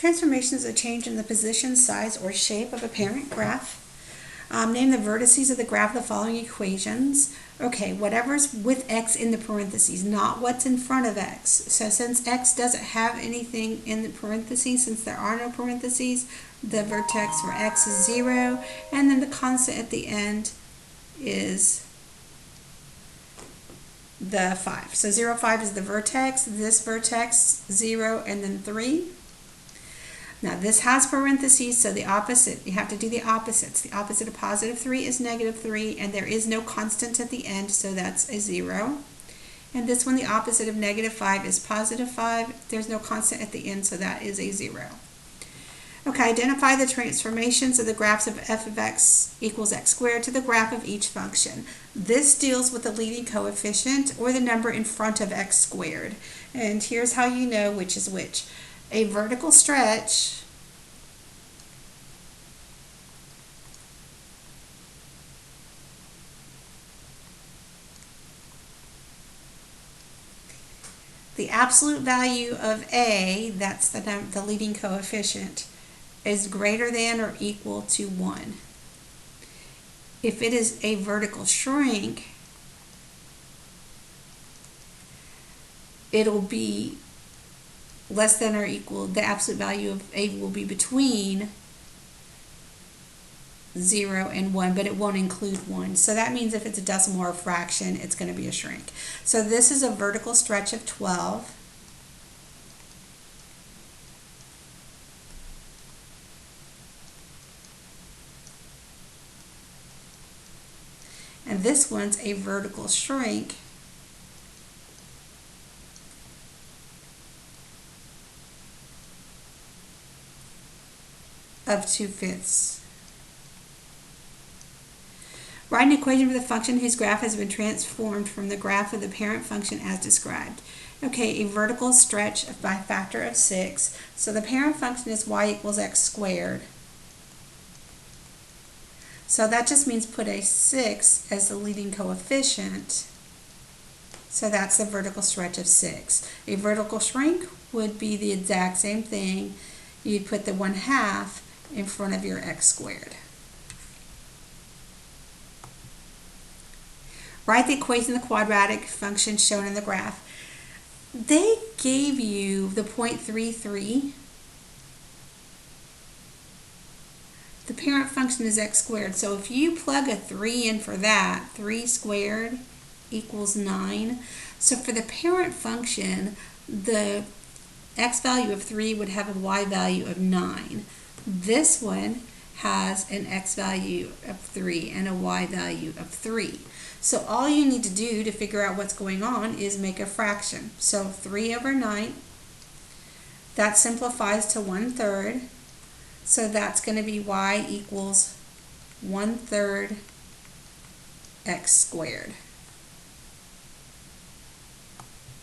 Transformation is a change in the position, size, or shape of a parent graph. Name the vertices of the graph of the following equations. Okay, whatever's with x in the parentheses, not what's in front of x. So since x doesn't have anything in the parentheses, since there are no parentheses, the vertex for x is 0, and then the constant at the end is the 5. So 0, 5 is the vertex, this vertex 0, and then 3. Now this has parentheses, so the opposite, you have to do the opposites. The opposite of positive 3 is negative 3, and there is no constant at the end, so that's a 0. And this one, the opposite of negative 5 is positive 5. There's no constant at the end, so that is a 0. Okay, identify the transformations of the graphs of f of x equals x squared to the graph of each function. This deals with the leading coefficient or the number in front of x squared. And here's how you know which is which. A vertical stretch the absolute value of a, that's the leading coefficient, is greater than or equal to 1. If it is a vertical shrink, it'll be less than or equal, the absolute value of a will be between 0 and 1, but it won't include 1. So that means if it's a decimal or a fraction, it's going to be a shrink. So this is a vertical stretch of 12. And this one's a vertical shrink of 2/5. Write an equation for the function whose graph has been transformed from the graph of the parent function as described. Okay, a vertical stretch by a factor of 6. So the parent function is y equals x squared. So that just means put a 6 as the leading coefficient. So that's the vertical stretch of 6. A vertical shrink would be the exact same thing. You'd put the 1/2 in front of your x squared. Write the equation of the quadratic function shown in the graph. They gave you the 0.33. The parent function is x squared. So if you plug a 3 in for that, 3 squared equals 9. So for the parent function, the x value of 3 would have a y value of 9. This one has an x value of 3 and a y value of 3. So all you need to do to figure out what's going on is make a fraction. So 3 over 9, that simplifies to 1/3. So that's going to be y equals 1/3 x squared.